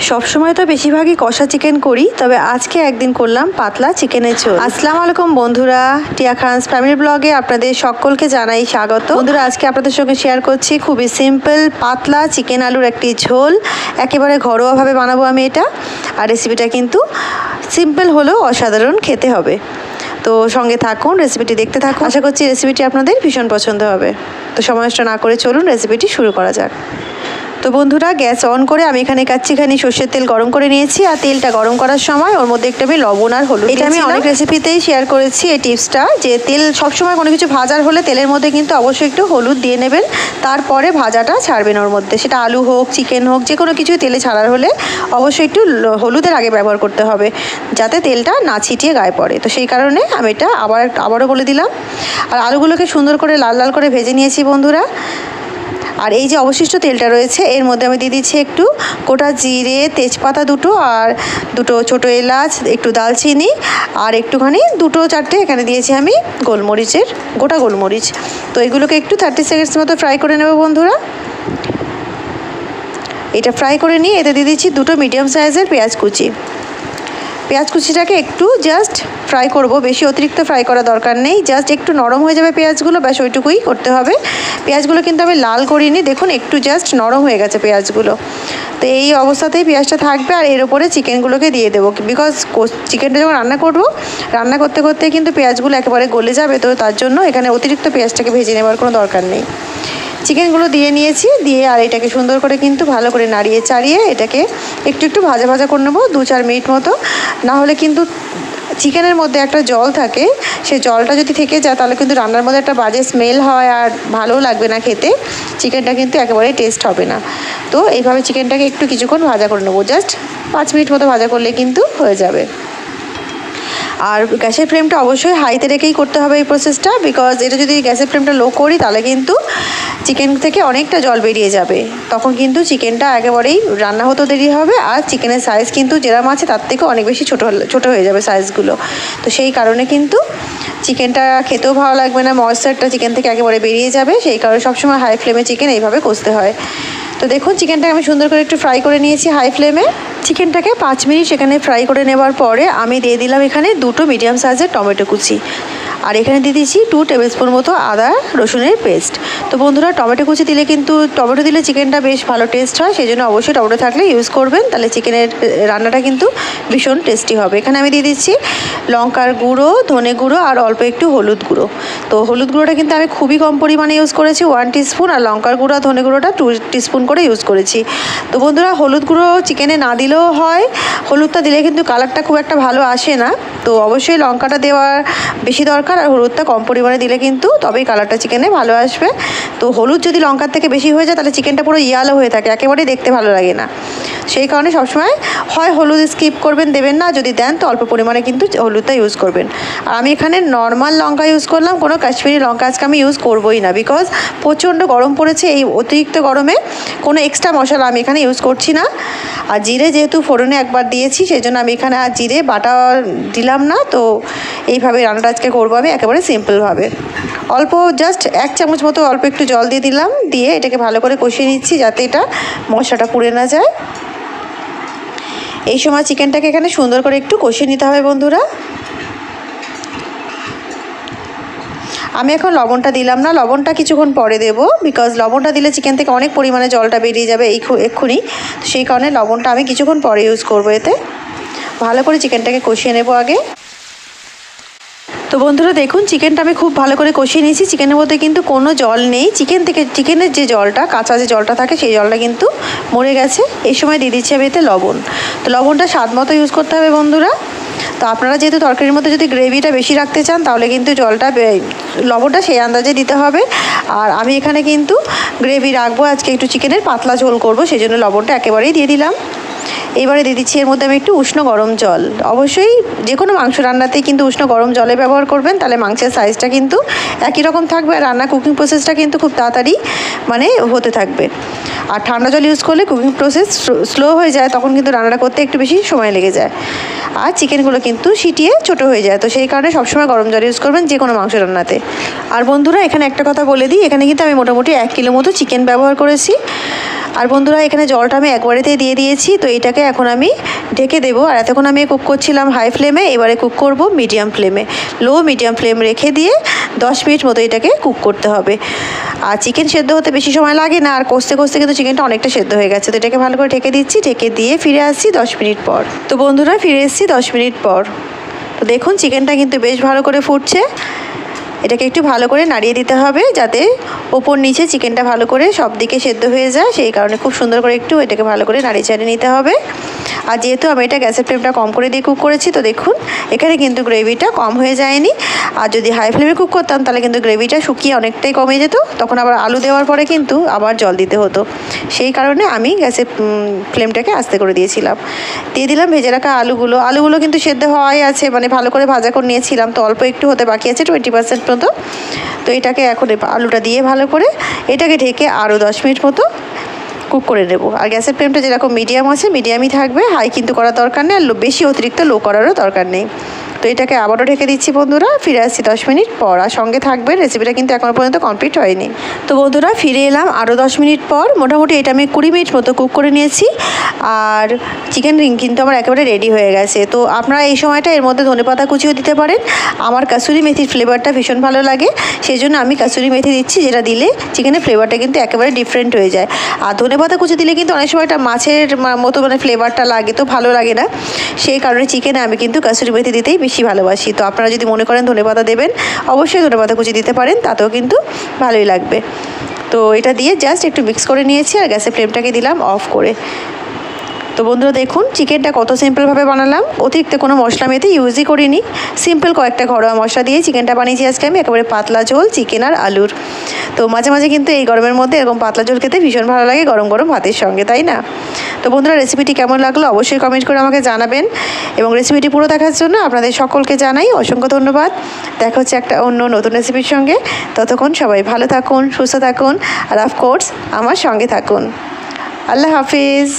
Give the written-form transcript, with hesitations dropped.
সবসময় তো বেশিরভাগই কষা চিকেন করি, তবে আজকে একদিন করলাম পাতলা চিকেনের ঝোল। আসসালামু আলাইকুম বন্ধুরা, টিয়া খানস ফ্যামিলি ব্লগে আপনাদের সকলকে জানাই স্বাগত। বন্ধুরা, আজকে আপনাদের সঙ্গে শেয়ার করছি খুবই সিম্পল পাতলা চিকেন আলুর একটি ঝোল। একেবারে ঘরোয়াভাবে বানাবো আমি এটা। আর রেসিপিটা কিন্তু সিম্পল হলেও অসাধারণ খেতে হবে। তো সঙ্গে থাকুন, রেসিপিটি দেখতে থাকুন। আশা করছি রেসিপিটি আপনাদের ভীষণ পছন্দ হবে। তো সময় নষ্ট না করে চলুন রেসিপিটি শুরু করা যাক। তো বন্ধুরা, গ্যাস অন করে আমি এখানে কাচ্চিখানি সর্ষের তেল গরম করে নিয়েছি। আর তেলটা গরম করার সময় ওর মধ্যে একটু আমি লবণ আর হলুদ, এটা আমি অনেক রেসিপিতেই শেয়ার করেছি এই টিপসটা, যে তেল সবসময় কোনো কিছু ভাজার হলে তেলের মধ্যে কিন্তু অবশ্যই একটু হলুদ দিয়ে নেবেন, তারপরে ভাজাটা ছাড়বেন ওর মধ্যে। সেটা আলু হোক, চিকেন হোক, যে কোনো কিছুই তেলে ছাড়ার হলে অবশ্যই একটু হলুদের আগে ব্যবহার করতে হবে, যাতে তেলটা না ছিটিয়ে গায়ে পড়ে। তো সেই কারণে আমি এটা আবারও বলে দিলাম। আর আলুগুলোকে সুন্দর করে লাল লাল করে ভেজে নিয়েছি বন্ধুরা। আর এই যে অবশিষ্ট তেলটা রয়েছে এর মধ্যে আমি দিয়ে দিচ্ছি একটু গোটা জিরে, তেজপাতা দুটো, আর দুটো ছোটো এলাচ, একটু দালচিনি, আর একটুখানি দুটো চারটে এখানে দিয়েছি আমি গোলমরিচের গোটা গোলমরিচ। তো এগুলোকে একটু 30 সেকেন্ডস মতো ফ্রাই করে নেব বন্ধুরা। এটা ফ্রাই করে নিয়ে এতে দিয়ে দিচ্ছি দুটো মিডিয়াম সাইজের পেঁয়াজ কুচি। পেঁয়াজ কুচিটাকে একটু জাস্ট ফ্রাই করব, বেশি অতিরিক্ত ফ্রাই করা দরকার নেই, জাস্ট একটু নরম হয়ে যাবে পেঁয়াজগুলো, ব্যাস ওইটুকুই করতে হবে। পেঁয়াজগুলো কিন্তু আমি লাল করিনি, দেখুন একটু জাস্ট নরম হয়ে গেছে পেঁয়াজগুলো। তো এই অবস্থাতেই পেঁয়াজটা থাকবে। আর এর উপরে চিকেনগুলোকে দিয়ে দেবো, বিকজ চিকেনটা যখন রান্না করতে করতে কিন্তু পেঁয়াজগুলো একেবারে গলে যাবে, তো তার জন্য এখানে অতিরিক্ত পেঁয়াজটাকে ভেজে নেওয়ার কোনো দরকার নেই। চিকেনগুলো দিয়ে নিয়েছি, দিয়ে আর এটাকে সুন্দর করে কিন্তু ভালো করে নাড়িয়ে চাড়িয়ে এটাকে একটু একটু ভাজা ভাজা করে নেবো 2-4 মিনিট মতো। না হলে কিন্তু চিকেনের মধ্যে একটা জল থাকে, সেই জলটা যদি থেকে যায় তাহলে কিন্তু রান্নার মধ্যে একটা বাজে স্মেল হয় আর ভালোও লাগবে না খেতে, চিকেনটা কিন্তু একেবারেই টেস্ট হবে না। তো এইভাবে চিকেনটাকে একটু কিছুক্ষণ ভাজা করে নেবো, জাস্ট 5 মিনিট মতো ভাজা করলে কিন্তু হয়ে যাবে। আর গ্যাসের ফ্লেমটা অবশ্যই হাইতে রেখেই করতে হবে এই প্রসেসটা, বিকজ এটা যদি গ্যাসের ফ্লেমটা লো করি তাহলে কিন্তু চিকেন থেকে অনেকটা জল বেরিয়ে যাবে, তখন কিন্তু চিকেনটা একেবারেই রান্না হতেও দেরি হবে। আর চিকেনের সাইজ কিন্তু যেরকম আছে তার থেকে অনেক বেশি ছোটো হয়ে যাবে সাইজগুলো। তো সেই কারণে কিন্তু চিকেনটা খেতেও ভালো লাগবে না, ময়েশ্চারটা চিকেন থেকে একেবারে বেরিয়ে যাবে। সেই কারণে সবসময় হাই ফ্লেমে চিকেন এইভাবে কষতে হয়। তো দেখুন চিকেনটাকে আমি সুন্দর করে একটু ফ্রাই করে নিয়েছি হাই ফ্লেমে। চিকেনটাকে 5 মিনিট সেখানে ফ্রাই করে নেওয়ার পরে আমি দিয়ে দিলাম এখানে দুটো মিডিয়াম সাইজের টমেটো কুচি, আর এখানে দিয়ে দিচ্ছি 2 টেবিল স্পুন মতো আদা রসুনের পেস্ট। তো বন্ধুরা, টমেটো কুচি দিলে কিন্তু টমেটো দিলে চিকেনটা বেশ ভালো টেস্ট হয়, সেই জন্য অবশ্যই টমেটো থাকলে ইউজ করবেন, তাহলে চিকেনের রান্নাটা কিন্তু ভীষণ টেস্টি হবে। এখানে আমি দিয়ে দিচ্ছি লঙ্কার গুঁড়ো, ধনে গুঁড়ো, আর অল্প একটু হলুদ গুঁড়ো। তো হলুদ গুঁড়োটা কিন্তু আমি খুবই কম পরিমাণে ইউজ করেছি, 1 টিস্পুন, আর লঙ্কার গুঁড়ো আর ধনে গুঁড়োটা 2 টিস্পুন করে ইউজ করেছি। তো বন্ধুরা, হলুদ গুঁড়ো চিকেনে না দিলেও হয়, হলুদটা দিলে কিন্তু কালারটা খুব একটা ভালো আসে না। তো অবশ্যই লঙ্কাটা দেওয়ার বেশি দরকার, আর হলুদটা কম পরিমাণে দিলে কিন্তু তবেই কালারটা চিকেনে ভালো আসবে। তো হলুদ যদি লঙ্কার থেকে বেশি হয়ে যায় তাহলে চিকেনটা পুরো ইয়ালো হয়ে থাকে, একেবারেই দেখতে ভালো লাগে না। সেই কারণে সবসময় হয় হলুদ স্কিপ করবেন, দেবেন না, যদি দেন তো অল্প পরিমাণে কিন্তু হলুদটা ইউজ করবেন। আর আমি এখানে নর্মাল লঙ্কা ইউজ করলাম, কোনো কাশ্মীরি লঙ্কা আজকে আমি ইউজ করবোই না, বিকজ প্রচণ্ড গরম পড়েছে। এই অতিরিক্ত গরমে কোনো এক্সট্রা মশলা আমি এখানে ইউজ করছি না। আর জিরে যেহেতু ফোড়নে একবার দিয়েছি, সেই জন্য আমি এখানে আর জিরে বাটা দিলাম না। তো এইভাবে রান্নাটা আজকে করবো আমি একেবারে সিম্পলভাবে। অল্প জাস্ট 1 চামচ মতো অল্প একটু জল দিয়ে দিলাম, দিয়ে এটাকে ভালো করে কষিয়ে নিচ্ছি যাতে এটা মশলাটা পুড়ে না যায়। এই সময় চিকেনটাকে এখানে সুন্দর করে একটু কষিয়ে নিতে হবে বন্ধুরা। আমি এখন লবণটা দিলাম না, লবণটা কিছুক্ষণ পরে দেবো, বিকজ লবণটা দিলে চিকেন থেকে অনেক পরিমাণে জলটা বেরিয়ে যাবে এক্ষুনি। সেই কারণে লবণটা আমি কিছুক্ষণ পরে ইউজ করবো। এতে ভালো করে চিকেনটাকে কষিয়ে নেব আগে। তো বন্ধুরা দেখুন, চিকেনটা আমি খুব ভালো করে কষিয়ে নিয়েছি, চিকেনের মধ্যে কিন্তু কোনো জল নেই। চিকেনের যে জলটা, কাঁচা যে জলটা থাকে সেই জলটা কিন্তু মরে গেছে। এই সময় দিয়ে দিচ্ছি আমি এতে লবণ। তো লবণটা স্বাদ মতো ইউজ করতে হবে বন্ধুরা। তো আপনারা যেহেতু তরকারির মধ্যে যদি গ্রেভিটা বেশি রাখতে চান তাহলে কিন্তু লবণটা সেই আন্দাজে দিতে হবে। আর আমি এখানে কিন্তু গ্রেভি রাখবো, আজকে একটু চিকেনের পাতলা ঝোল করবো, সেই জন্য লবণটা একেবারেই দিয়ে দিলাম। এবারে দিয়ে দিচ্ছি এর মধ্যে আমি একটু উষ্ণ গরম জল। অবশ্যই যে কোনো মাংস রান্নাতেই কিন্তু উষ্ণ গরম জলে ব্যবহার করবেন, তাহলে মাংসের সাইজটা কিন্তু একই রকম থাকবে, আর কুকিং প্রসেসটা কিন্তু খুব তাড়াতাড়ি হতে থাকবে। আর ঠান্ডা জল ইউজ করলে কুকিং প্রসেস স্লো হয়ে যায়, তখন কিন্তু রান্নাটা করতে একটু বেশি সময় লেগে যায়, আর চিকেনগুলো কিন্তু সিটিয়ে ছোটো হয়ে যায়। তো সেই কারণে সবসময় গরম জল ইউজ করবেন যে কোনো মাংস রান্নাতে। আর বন্ধুরা, এখানে একটা কথা বলে দিই, এখানে কিন্তু আমি মোটামুটি 1 কিলো মতো চিকেন ব্যবহার করেছি। আর বন্ধুরা, এখানে জলটা আমি একবারেতেই দিয়ে দিয়েছি। তো এটাকে এখন আমি ঢেকে দেবো। আর এতক্ষণ আমি কুক করছিলাম হাই ফ্লেমে, এবারে কুক করব মিডিয়াম ফ্লেমে। লো মিডিয়াম ফ্লেম রেখে দিয়ে 10 মিনিট মতো এটাকে কুক করতে হবে। আর চিকেন সেদ্ধ হতে বেশি সময় লাগে না, আর কষতে কষতে কিন্তু চিকেনটা অনেকটা সেদ্ধ হয়ে গেছে। তো এটাকে ভালো করে ঢেকে দিচ্ছি, ঢেকে দিয়ে ফিরে আসছি 10 মিনিট পর। তো বন্ধুরা ফিরে এসেছি 10 মিনিট পর। তো দেখুন চিকেনটা কিন্তু বেশ ভালো করে ফুটছে। এটাকে একটু ভালো করে নাড়িয়ে দিতে হবে যাতে ওপর নিচে চিকেনটা ভালো করে সব দিকে সেদ্ধ হয়ে যায়, সেই কারণে খুব সুন্দর করে একটু এটাকে ভালো করে নাড়িয়ে চাড়িয়ে নিতে হবে। আর যেহেতু আমি এটা গ্যাসের ফ্লেমটা কম করে দিয়ে কুক করেছি, তো দেখুন এখানে কিন্তু গ্রেভিটা কম হয়ে যায়নি। আর যদি হাই ফ্লেমে কুক করতাম তাহলে কিন্তু গ্রেভিটা শুকিয়ে অনেকটাই কমে যেত, তখন আবার আলু দেওয়ার পরে কিন্তু আবার জল দিতে হতো। সেই কারণে আমি গ্যাসের ফ্লেমটাকে আস্তে করে দিয়েছিলাম। দিয়ে দিলাম ভেজে রাখা আলুগুলো কিন্তু সেদ্ধ হওয়াই আছে, মানে ভালো করে ভাজা করে নিয়েছিলাম, তো অল্প একটু হতে বাকি আছে 20% মতো। তো এটাকে এখন আলুটা দিয়ে ভালো করে এটাকে ঢেকে আরও 10 মিনিট মতো কুক করে নেব। আর গ্যাসের ফ্লেমটা যেরকম মিডিয়াম আছে মিডিয়ামই থাকবে, হাই কিন্তু করার দরকার নেই, আর বেশি অতিরিক্ত লো করারও দরকার নেই। তো এটাকে আবারও ঢেকে দিচ্ছি বন্ধুরা, ফিরে আসছি 10 মিনিট পর। আর সঙ্গে থাকবেন, রেসিপিটা কিন্তু এখনও পর্যন্ত কমপ্লিট হয়নি। তো বন্ধুরা ফিরে এলাম আরও 10 মিনিট পর। মোটামুটি এটা আমি 20 মিনিট মতো কুক করে নিয়েছি, আর চিকেন রিং কিন্তু আমার একেবারে রেডি হয়ে গেছে। তো আপনারা এই সময়টা এর মধ্যে ধনেপাতা কুচিও দিতে পারেন। আমার কাসুরি মেথির ফ্লেভারটা ভীষণ ভালো লাগে, সেই জন্য আমি কাসুরি মেথি দিচ্ছি, যেটা দিলে চিকেনের ফ্লেভারটা কিন্তু একেবারে ডিফারেন্ট হয়ে যায়। আর ধনেপাতা কুচি দিলে কিন্তু অনেক সময় একটা মাছের মতো মানে ফ্লেভারটা লাগে, তো ভালো লাগে না। সেই কারণে চিকেনে আমি কিন্তু কাসুরি মেথি দিতেই বেশি ভালোবাসি। তো আপনারা যদি মনে করেন ধনেপাতা দেবেন, অবশ্যই ধনেপাতা কুচি দিতে পারেন, তাতেও কিন্তু ভালোই লাগবে। তো এটা দিয়ে জাস্ট একটু মিক্স করে নিয়েছি, আর গ্যাসের ফ্লেমটাকে দিলাম অফ করে। তো বন্ধুরা দেখুন চিকেনটা কত সিম্পলভাবে বানালাম, অতিরিক্ত কোনো মশলা মেতে ইউজই করিনি। সিম্পল কয়েকটা ঘরোয়া মশলা দিয়ে চিকেনটা বানিয়েছি আজকে আমি, একেবারে পাতলা ঝোল চিকেন আর আলুর। তো মাঝে মাঝে কিন্তু এই গরমের মধ্যে এরকম পাতলা ঝোল খেতে ভীষণ ভালো লাগে গরম গরম ভাতের সঙ্গে, তাই না? তো বন্ধুরা রেসিপিটি কেমন লাগলো অবশ্যই কমেন্ট করে আমাকে জানাবেন, এবং রেসিপিটি পুরো দেখার জন্য আপনাদের সকলকে জানাই অসংখ্য ধন্যবাদ। দেখা হচ্ছে একটা অন্য নতুন রেসিপির সঙ্গে। ততক্ষণ সবাই ভালো থাকুন, সুস্থ থাকুন, আর অফকোর্স আমার সঙ্গে থাকুন। আল্লাহ হাফিজ।